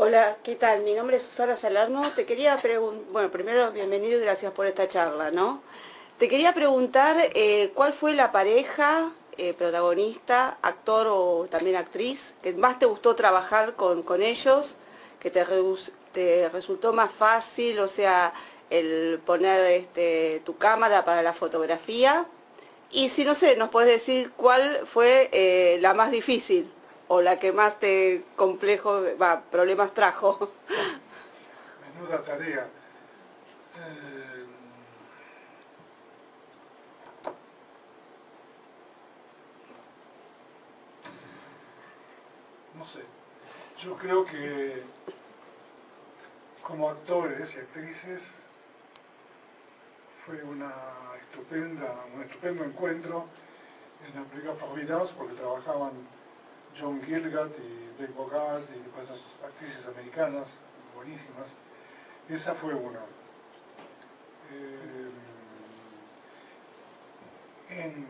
Hola, ¿qué tal? Mi nombre es Susana Salerno. Te quería preguntar, bueno, primero bienvenido y gracias por esta charla, ¿no? Te quería preguntar cuál fue la pareja, protagonista, actor o también actriz, que más te gustó trabajar con ellos, que te resultó más fácil, o sea, el poner tu cámara para la fotografía. Y si no sé, nos puedes decir cuál fue la más difícil o la que más te problemas trajo. Menuda tarea. No sé, yo creo que como actores y actrices fue un estupendo encuentro en la película Providence, porque trabajaban John Gielgud y Blake Bogart y después esas actrices americanas buenísimas. Esa fue una. Eh, en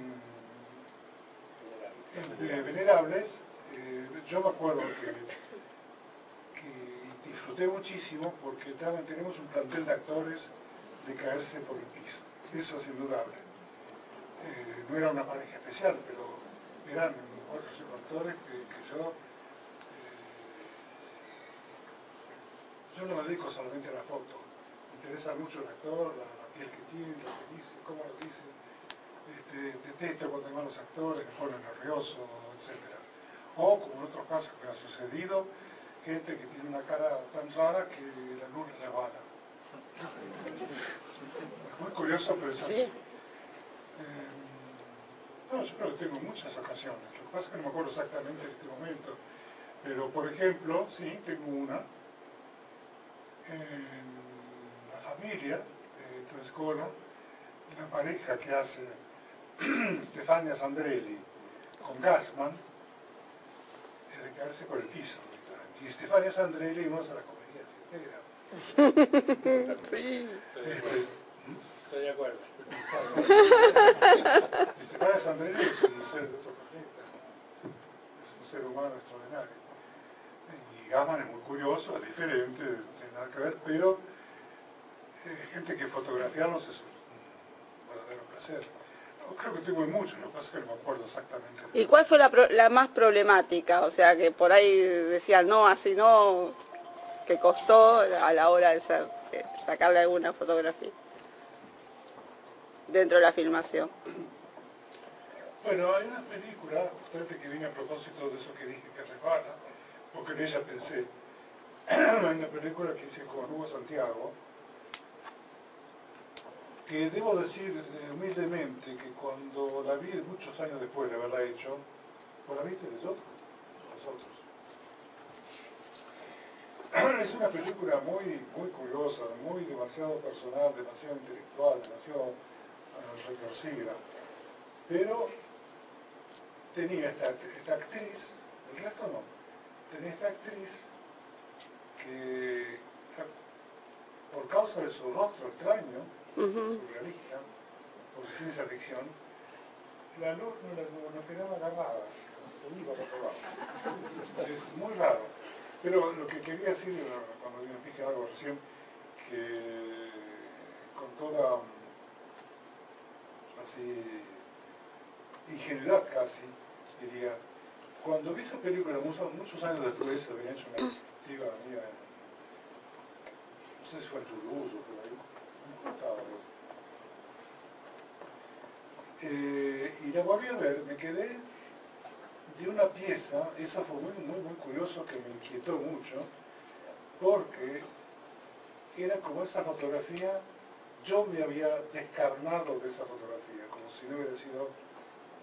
Venerables, yo me acuerdo que disfruté muchísimo porque tenemos un plantel de actores de caerse por el piso. Eso es indudable. No era una pareja especial, pero eran 4 o 5 actores yo no me dedico solamente a la foto. Me interesa mucho el actor, la piel que tiene, lo que dice, cómo lo dice. Detesto cuando van los actores, me ponen nervioso, etc. O, como en otros casos que me ha sucedido, gente que tiene una cara tan rara que la luz le resbala. Es muy curioso, pero es así. Sí. No, yo creo que tengo muchas ocasiones. Lo que pasa es que no me acuerdo exactamente de este momento. Pero, por ejemplo, sí, tengo una. En la familia de tu escuela, la pareja que hace Stefania Sandrelli con Gassman, es de caerse por el piso. Y Stefania Sandrelli no se la comería si entera. Sí. Estoy de acuerdo. Stefania Sandrelli es un ser de otro planeta, es un ser humano extraordinario. Y Gassman es muy curioso, es diferente, no tiene nada que ver, pero gente que fotografiarlos es un verdadero placer. No, creo que tengo muchos, lo que pasa es que no me acuerdo exactamente. ¿Y cuál fue la más problemática? O sea, que por ahí decían no, así no, que costó a la hora de sacarle alguna fotografía dentro de la filmación. Bueno, hay una película, justamente que viene a propósito de eso que dije que resbala, porque en ella pensé. Hay una película que hice con Hugo Santiago, que debo decir humildemente que cuando la vi muchos años después de haberla hecho, ¿vos la viste vosotros? Es una película muy curiosa, muy demasiado personal, demasiado intelectual, demasiado retorcida, pero tenía esta actriz, el resto no, tenía esta actriz que por causa de su rostro extraño, surrealista, porque ciencia ficción, la luz no quedaba agarrada, se iba por otro lado. Es muy raro. Pero lo que quería decir, cuando dije algo recién, que con toda así ingenuidad casi, diría, cuando vi esa película muchos años después, había hecho una tía mía, no sé si fue en Toulouse o por ahí, no estaba. Y la volví a ver, me quedé de una pieza, eso fue muy curioso, que me inquietó mucho, porque era como esa fotografía, yo me había descarnado de esa fotografía, como si no hubiera sido,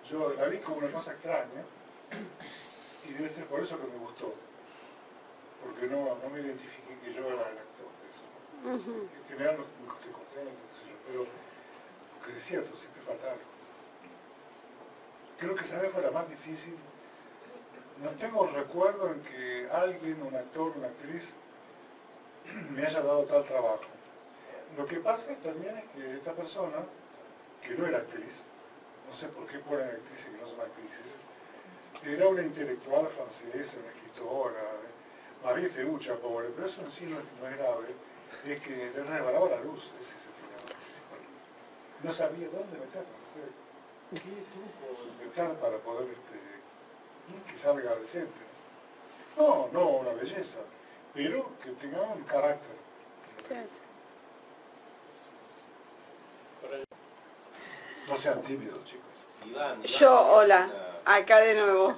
yo la vi como una cosa extraña, y debe ser por eso que me gustó, porque no me identifiqué que yo era el actor de eso. En general no estoy contento, qué sé yo, pero lo que es cierto, siempre falta algo. Creo que esa vez fue la más difícil. No tengo recuerdo en que alguien, un actor, una actriz, me haya dado tal trabajo. Lo que pasa también es que esta persona, que no era actriz, no sé por qué ponen actrices que no son actrices, era una intelectual francesa, una escritora, María Feucha, pobre, pero eso en sí no es grave, es que le resbalaba la luz, ese es el problema principal. No sabía dónde meterla, no sé qué truco inventar para poder que salga decente. No una belleza, pero que tenga un carácter. Sí. No sean tímidos, chicos. Iván, Yo, hola, acá de nuevo.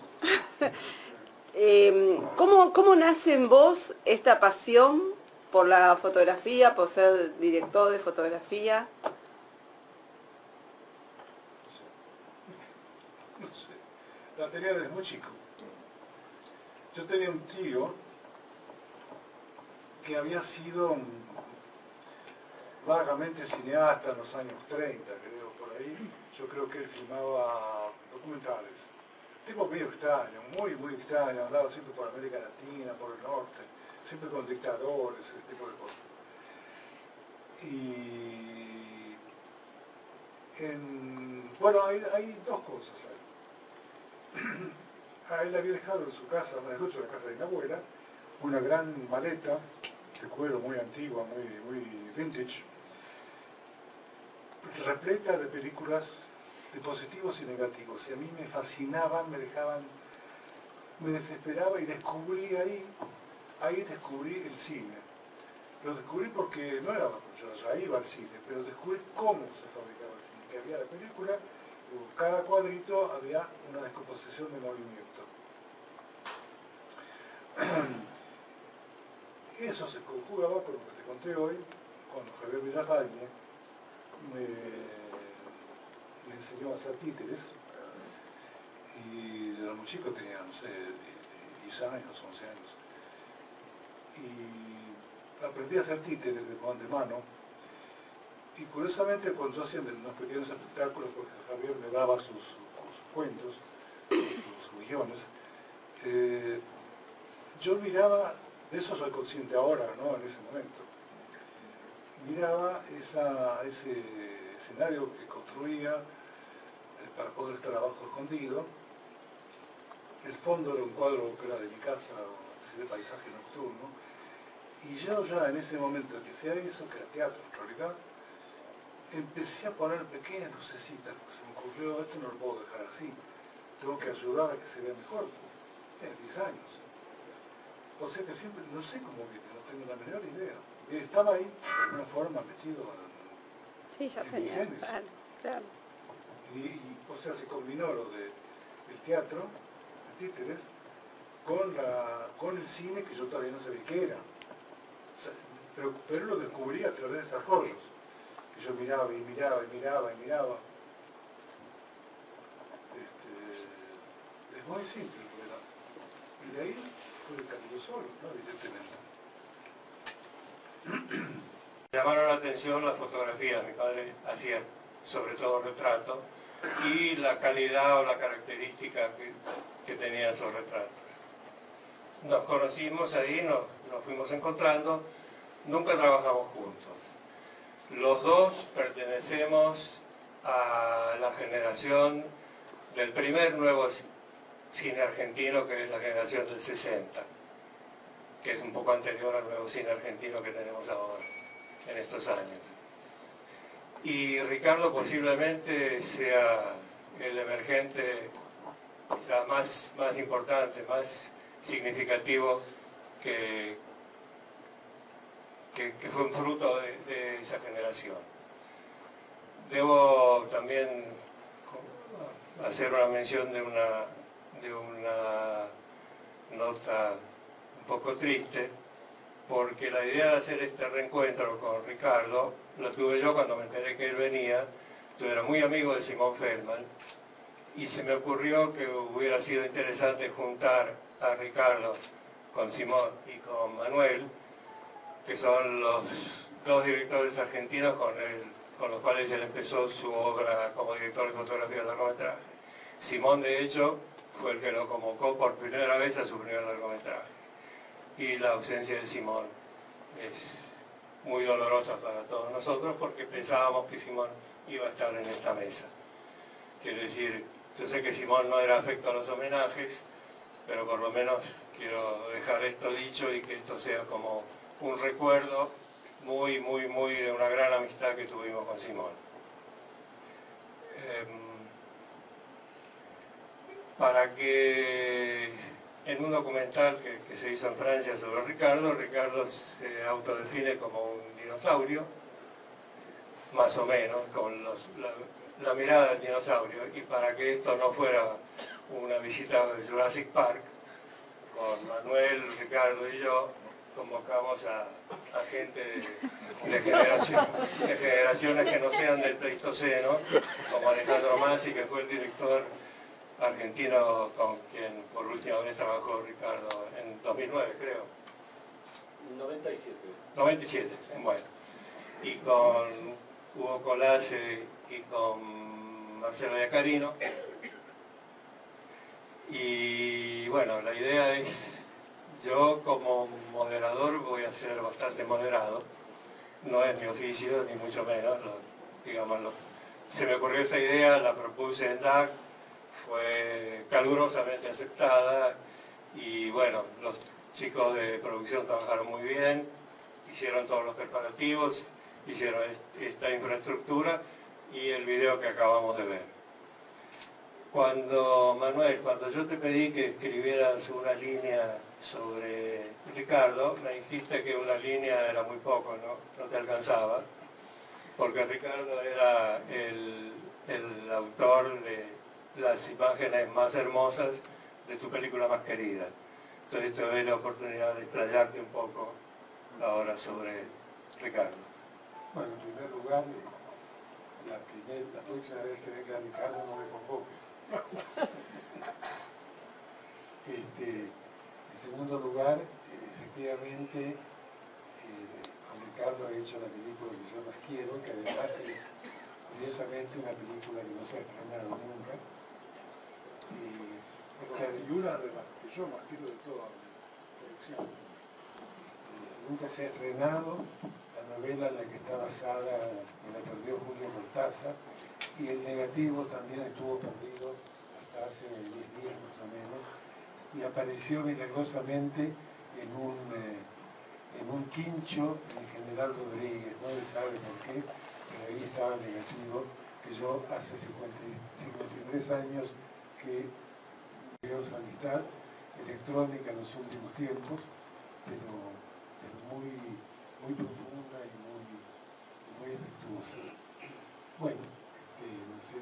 ¿Cómo nace en vos esta pasión por la fotografía, por ser director de fotografía? No sé. La tenía desde muy chico. Yo tenía un tío que había sido vagamente cineasta en los años 30, creo, por ahí. Yo creo que él filmaba documentales. Tipo medio extraño, muy extraño. Andaba siempre por América Latina, por el norte, siempre con dictadores, ese tipo de cosas. Y bueno, hay dos cosas ahí. A él le había dejado en su casa, en la casa de mi abuela, una gran maleta de cuero muy antigua, muy vintage, repleta de películas de positivos y negativos. Y a mí me fascinaban, me desesperaba y descubrí ahí descubrí el cine. Lo descubrí porque no era yo ya iba al cine, pero descubrí cómo se fabricaba el cine. Que había la película, y cada cuadrito había una descomposición de movimiento. Eso se conjugaba con lo que te conté hoy, cuando Javier Villarrañe me enseñó a hacer títeres. Y yo era muy chico, tenía, no sé, 10 años, 11 años. Y aprendí a hacer títeres de mano. Y curiosamente, cuando yo hacía unos pequeños espectáculos, porque Javier me daba sus cuentos, sus guiones, yo miraba, de eso soy consciente ahora, ¿no? En ese momento, miraba ese escenario que construía para poder estar abajo escondido. El fondo era un cuadro que era de mi casa, de paisaje nocturno, y yo ya en ese momento que hacía eso, que era teatro en realidad, empecé a poner pequeñas lucecitas, porque se me ocurrió, esto no lo puedo dejar así, tengo que ayudar a que se vea mejor. Tenía 10 años. O sea que siempre, no sé cómo viene, no tengo la menor idea. Y estaba ahí, de alguna forma, metido Sí, ya tenía, claro. O sea, se combinó lo del teatro, de títeres, con el cine que yo todavía no sabía qué era. O sea, pero lo descubrí a través de esos rollos, que yo miraba y miraba y miraba y miraba. Es muy simple, ¿verdad? Y de ahí fue el camino solo, ¿no? Evidentemente. Llamaron la atención las fotografías. Mi padre hacía sobre todo retratos y la calidad o la característica que tenían esos retratos. Nos conocimos ahí, nos fuimos encontrando, nunca trabajamos juntos. Los dos pertenecemos a la generación del primer nuevo cine argentino, que es la generación del 60, que es un poco anterior al nuevo cine argentino que tenemos ahora, en estos años. Y Ricardo posiblemente sea el emergente quizás más importante, más significativo que fue un fruto de esa generación. Debo también hacer una mención de una nota un poco triste, porque la idea de hacer este reencuentro con Ricardo la tuve yo cuando me enteré que él venía. Yo era muy amigo de Simón Feldman y se me ocurrió que hubiera sido interesante juntar a Ricardo con Simón y con Manuel, que son los dos directores argentinos con los cuales él empezó su obra como director de fotografía de largometraje. Simón, de hecho, fue el que lo convocó por primera vez a su primer largometraje. Y la ausencia de Simón es muy dolorosa para todos nosotros porque pensábamos que Simón iba a estar en esta mesa. Quiero decir, yo sé que Simón no era afecto a los homenajes, pero por lo menos quiero dejar esto dicho y que esto sea como un recuerdo muy de una gran amistad que tuvimos con Simón. Para que en un documental que se hizo en Francia sobre Ricardo, Ricardo se autodefine como un dinosaurio, más o menos, con la mirada del dinosaurio, y para que esto no fuera una visita de Jurassic Park, con Manuel, Ricardo y yo, convocamos a gente de generaciones que no sean del Pleistoceno, como Alejandro Masi, que fue el director argentino con quien por última vez trabajó Ricardo en 2009, creo. 97. 97, bueno. Y con Hugo Colace y con Marcelo Iacarino. Y bueno, la idea es, yo como moderador voy a ser bastante moderado, no es mi oficio, ni mucho menos, digámoslo. Se me ocurrió esta idea, la propuse en DAC, fue calurosamente aceptada y bueno, los chicos de producción trabajaron muy bien, hicieron todos los preparativos, hicieron esta infraestructura y el video que acabamos de ver. Manuel, cuando yo te pedí que escribieras una línea sobre Ricardo, me dijiste que una línea era muy poco, no te alcanzaba, porque Ricardo era el autor de las imágenes más hermosas de tu película más querida. Entonces te doy la oportunidad de explayarte un poco ahora sobre Ricardo. Bueno, en primer lugar, la próxima vez que venga Ricardo no me convoques. En segundo lugar, efectivamente, con Ricardo he hecho la película que yo más quiero, que además es curiosamente una película que no se ha estrenado nunca. Y una de las que yo más quiero de toda mi colección. Nunca se ha estrenado la novela en la que está basada, que la perdió Julio Cortázar, y el negativo también estuvo perdido hasta hace 10 días más o menos, y apareció milagrosamente en un quincho del general Rodríguez, no se sabe por qué, pero ahí estaba el negativo, que yo hace 53 años que veo su amistad electrónica en los últimos tiempos, pero muy profunda y muy afectuosa. Bueno, no sé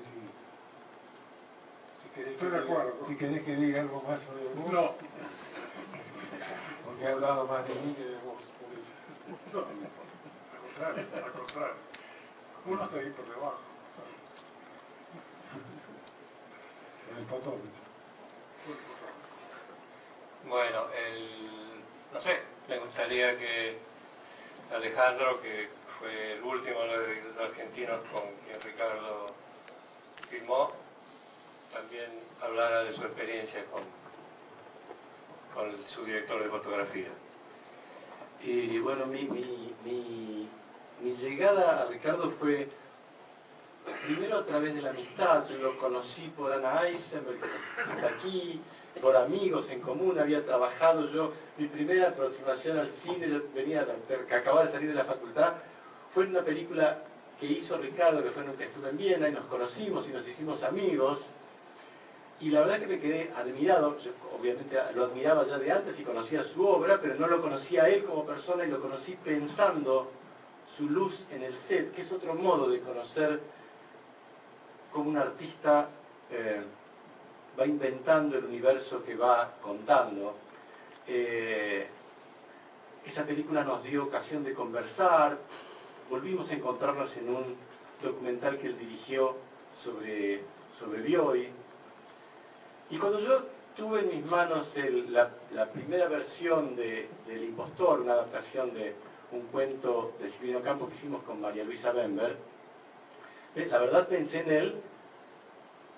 si querés que diga algo más sobre vos. No. Porque he hablado más de mí que de vos, por eso. No, al contrario. Uno está ahí por debajo. Con el fotógrafo. Bueno, no sé, me gustaría que Alejandro, que fue el último de los directores argentinos con quien Ricardo filmó, también hablara de su experiencia con su director de fotografía. Y bueno, mi llegada a Ricardo fue primero a través de la amistad. Yo lo conocí por Ana Eisenberg, que está aquí, por amigos en común, había trabajado yo, mi primera aproximación al cine, yo que acababa de salir de la facultad, fue en una película que hizo Ricardo, que estuve en Viena, y nos conocimos y nos hicimos amigos, y la verdad que me quedé admirado. Yo obviamente lo admiraba ya de antes y conocía su obra, pero no lo conocía a él como persona, y lo conocí pensando su luz en el set, que es otro modo de conocer cómo un artista va inventando el universo que va contando. Esa película nos dio ocasión de conversar, volvimos a encontrarnos en un documental que él dirigió sobre Bioy. Y cuando yo tuve en mis manos la primera versión de El Impostor, una adaptación de un cuento de Silvino Campos que hicimos con María Luisa Bember, la verdad pensé en él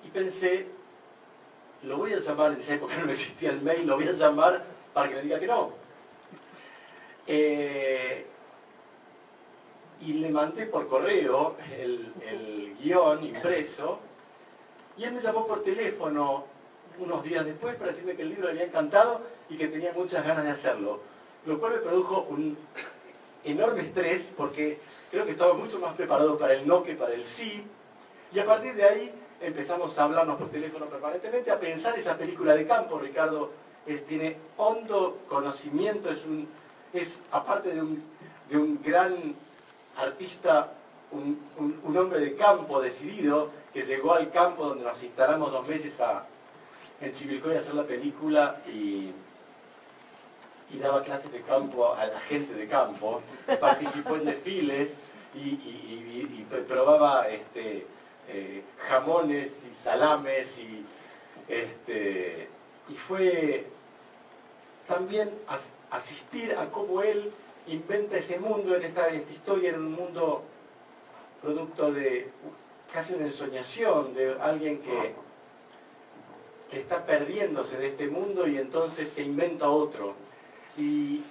y pensé, lo voy a llamar, en esa época no existía el mail, lo voy a llamar para que me diga que no. Y le mandé por correo el guión impreso, y él me llamó por teléfono unos días después para decirme que el libro le había encantado y que tenía muchas ganas de hacerlo. Lo cual me produjo un enorme estrés porque creo que estaba mucho más preparado para el no que para el sí. Y a partir de ahí empezamos a hablarnos por teléfono permanentemente, a pensar esa película de campo. Ricardo tiene hondo conocimiento, es aparte de un gran artista, un hombre de campo decidido, que llegó al campo donde nos instalamos 2 meses en Chivilcoy a hacer la película y daba clases de campo a la gente de campo, participó en desfiles y probaba jamones y salames y fue también asistir a cómo él inventa ese mundo en esta historia, en un mundo producto de casi una ensoñación de alguien que está perdiéndose de este mundo y entonces se inventa otro. Y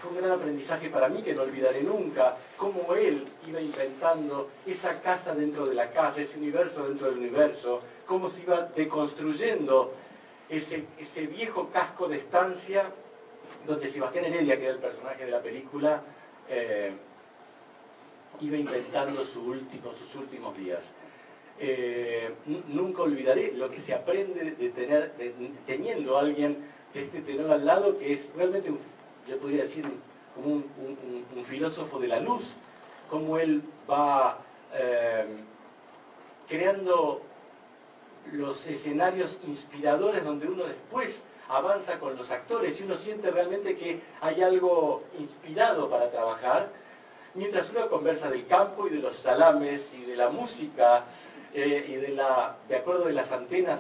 fue un gran aprendizaje para mí que no olvidaré nunca, cómo él iba inventando esa casa dentro de la casa, ese universo dentro del universo, cómo se iba deconstruyendo ese viejo casco de estancia donde Sebastián Heredia, que era el personaje de la película, iba inventando sus últimos días. Nunca olvidaré lo que se aprende teniendo a alguien de este tenor al lado, que es realmente, yo podría decir, como un filósofo de la luz, cómo él va creando los escenarios inspiradores donde uno después avanza con los actores y uno siente realmente que hay algo inspirado para trabajar, mientras uno conversa del campo y de los salames y de la música y de acuerdo de las antenas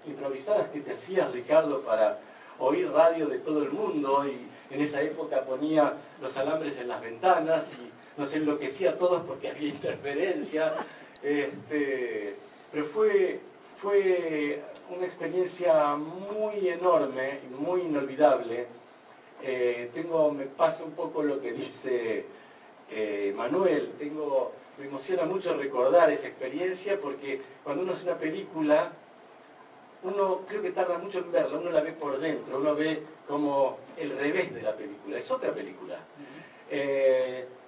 improvisadas que te hacías, Ricardo, para oír radio de todo el mundo, y en esa época ponía los alambres en las ventanas y nos enloquecía a todos porque había interferencia, pero fue una experiencia muy enorme, muy inolvidable. Me pasa un poco lo que dice Manuel, me emociona mucho recordar esa experiencia porque cuando uno hace una película, uno creo que tarda mucho en verla, uno la ve por dentro, uno ve como el revés de la película, es otra película.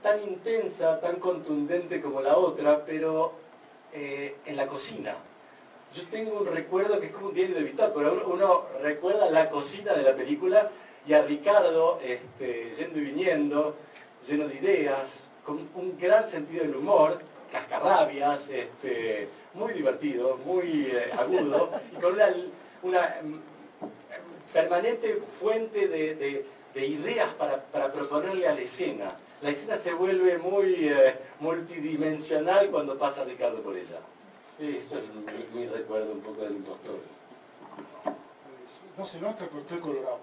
Tan intensa, tan contundente como la otra, pero en la cocina. Yo tengo un recuerdo que es como un diario de bitácora, uno recuerda la cocina de la película y a Ricardo yendo y viniendo, lleno de ideas, con un gran sentido del humor, cascarrabias, muy divertido, muy agudo, y con una permanente fuente de ideas para proponerle a la escena. La escena se vuelve muy multidimensional cuando pasa Ricardo por ella. Esto es mi recuerdo un poco del impostor. No se nota que estoy colorado.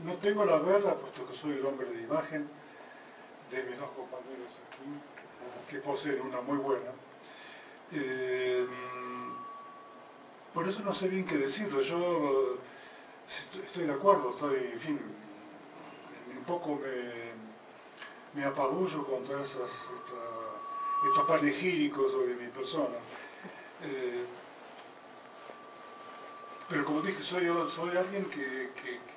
No tengo la verdad, puesto que soy el hombre de imagen de mis 2 compañeros aquí, que poseen una muy buena. Por eso no sé bien qué decirlo. Yo estoy de acuerdo, en fin, un poco me apabullo contra estos panegíricos sobre mi persona. Pero como dije, soy alguien que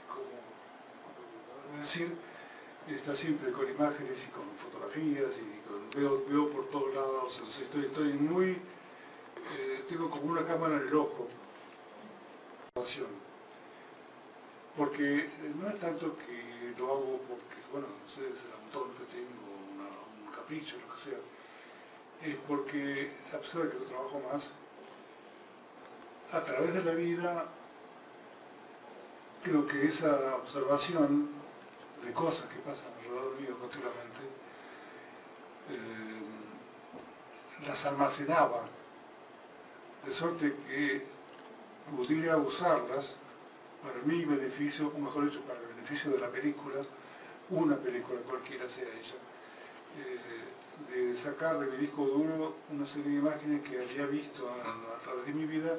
como decir, está siempre con imágenes y con fotografías y veo por todos lados. O sea, estoy muy... tengo como una cámara en el ojo. Porque no es tanto que lo hago porque, bueno, no sé, es el autor que tengo, un capricho, lo que sea. Es porque, a pesar de que lo trabajo más, a través de la vida, creo que esa observación de cosas que pasan alrededor mío continuamente, las almacenaba, de suerte que pudiera usarlas para mi beneficio, o mejor dicho, para el beneficio de la película, una película cualquiera sea ella, de sacar de mi disco duro una serie de imágenes que había visto a través de mi vida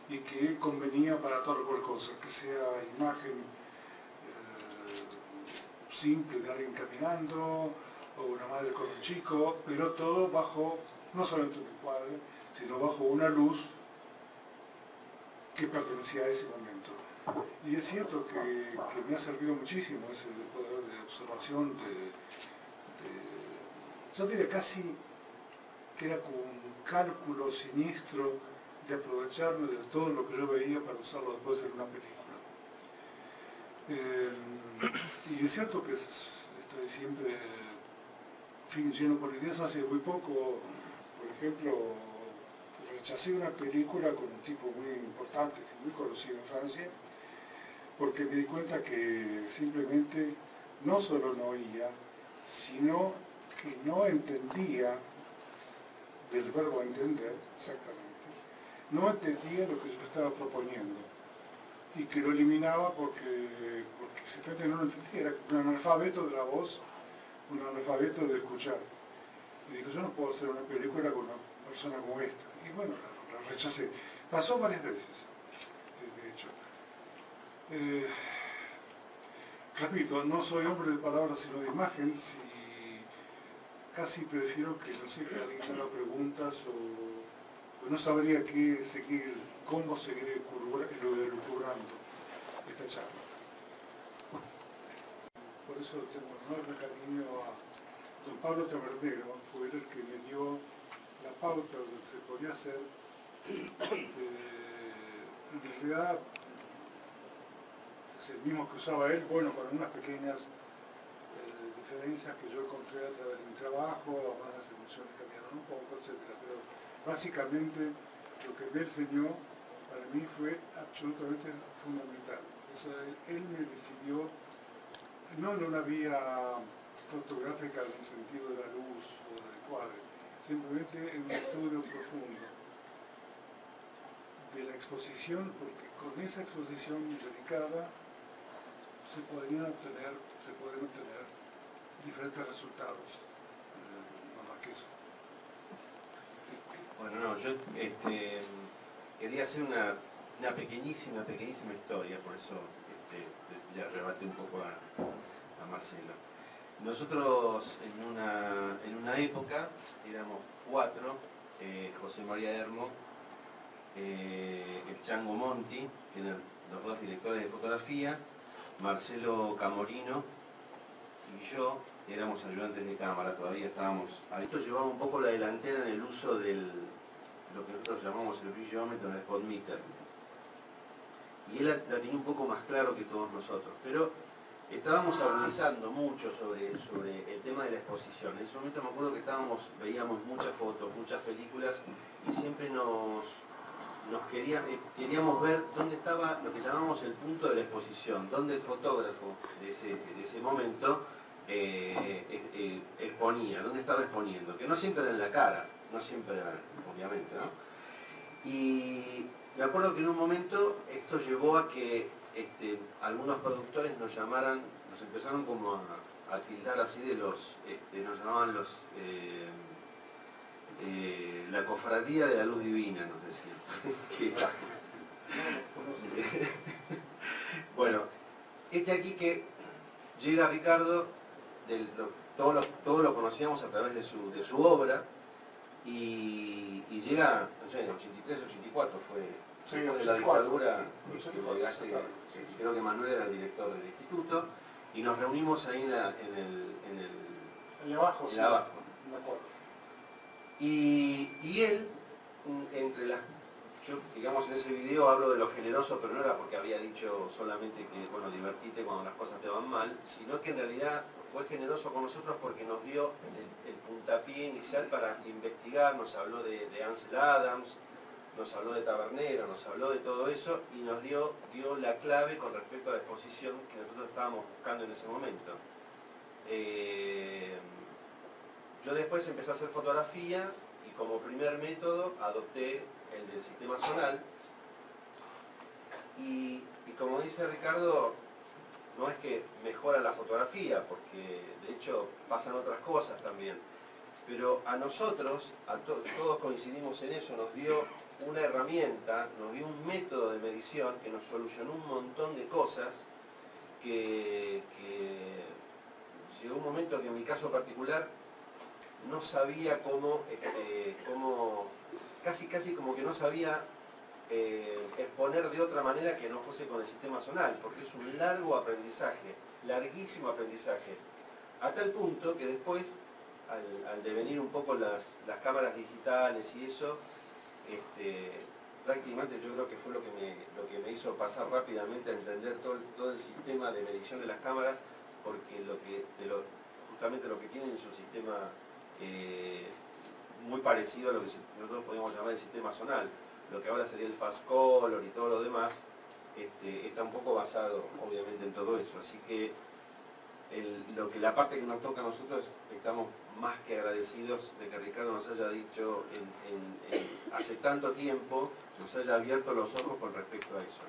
y que convenía para tal o cual cosa, que sea imagen simple de alguien caminando, o una madre con un chico, pero todo bajo, no solamente un encuadre, sino bajo una luz que pertenecía a ese momento. Y es cierto que me ha servido muchísimo ese poder de observación, yo diría casi que era como un cálculo siniestro de aprovecharme de todo lo que yo veía para usarlo después en una película. Y es cierto que estoy siempre lleno por ideas. Hace muy poco, por ejemplo, rechacé una película con un tipo muy importante, muy conocido en Francia, porque me di cuenta que simplemente no solo no oía, sino que no entendía, del verbo entender, exactamente, no entendía lo que yo estaba proponiendo y que lo eliminaba porque simplemente no lo entendía, era un analfabeto de la voz, un analfabeto de escuchar. Y digo, yo no puedo hacer una película con una persona como esta. Y bueno, la rechacé. Pasó varias veces, de hecho. Repito, no soy hombre de palabras sino de imagen, casi prefiero que no sé, que alguien me haga preguntas o no sabría qué seguir, cómo seguir elucubrando esta charla. Por eso tengo enorme cariño a don Pablo Tabernero, fue el que me dio la pauta de lo que se podía hacer. En realidad es el mismo que usaba él, bueno, con unas pequeñas diferencias que yo encontré a través de mi trabajo, además las emociones cambiaron un poco, etc. Pero básicamente lo que me enseñó para mí fue absolutamente fundamental. O sea, él me decidió, no en una vía fotográfica en el sentido de la luz o del cuadro, simplemente en un estudio profundo de la exposición, porque con esa exposición delicada se podrían obtener diferentes resultados, no más que eso. Bueno, no, yo quería hacer una pequeñísima historia, por eso le arrebaté un poco a Marcelo. Nosotros en una época éramos 4, José María Hermo, el Chango Monti, que eran los 2 directores de fotografía, Marcelo Camorino y yo éramos ayudantes de cámara, todavía estábamos. Esto llevaba un poco la delantera en el uso de lo que nosotros llamamos el brillometro, el spot meter. Y él la tenía un poco más claro que todos nosotros, pero estábamos agonizando mucho sobre el tema de la exposición. En ese momento me acuerdo que veíamos muchas fotos, muchas películas y siempre queríamos ver dónde estaba lo que llamamos el punto de la exposición, dónde el fotógrafo de ese momento exponía, dónde estaba exponiendo, que no siempre era en la cara, no siempre era, obviamente, ¿no? Y me acuerdo que en un momento esto llevó a que algunos productores nos empezaron como a tildar así de nos llamaban la cofradía de la luz divina, nos decían. Bueno, aquí que llega Ricardo, todos lo conocíamos a través de su obra, y llega, no sé, en 83, 84 fue después de la dictadura, creo que Manuel era el director del instituto, y nos reunimos ahí en el abajo. Y él, yo digamos en ese video hablo de lo generoso, pero no era porque había dicho solamente que, bueno, divertite cuando las cosas te van mal, sino que en realidad fue generoso con nosotros porque nos dio el puntapié inicial para investigar, nos habló de Ansel Adams, nos habló de Tabernero, nos habló de todo eso y nos dio la clave con respecto a la exposición que nosotros estábamos buscando en ese momento. Yo después empecé a hacer fotografía y como primer método adopté el del sistema zonal y como dice Ricardo, no es que mejora la fotografía, porque de hecho pasan otras cosas también, pero a nosotros, todos coincidimos en eso, nos dio una herramienta, nos dio un método de medición que nos solucionó un montón de cosas que llegó un momento que en mi caso particular no sabía cómo casi como que no sabía exponer de otra manera que no fuese con el sistema zonal, porque es un largo aprendizaje, larguísimo aprendizaje, a tal punto que después, al devenir un poco las cámaras digitales y eso, prácticamente yo creo que fue lo que me hizo pasar rápidamente a entender todo el sistema de medición de las cámaras, porque justamente lo que tienen es un sistema muy parecido a lo que nosotros podemos llamar el sistema zonal. Lo que ahora sería el fast color y todo lo demás, está un poco basado obviamente en todo eso. Así que la parte que nos toca a nosotros, estamos más que agradecidos de que Ricardo nos haya dicho hace tanto tiempo, nos haya abierto los ojos con respecto a eso.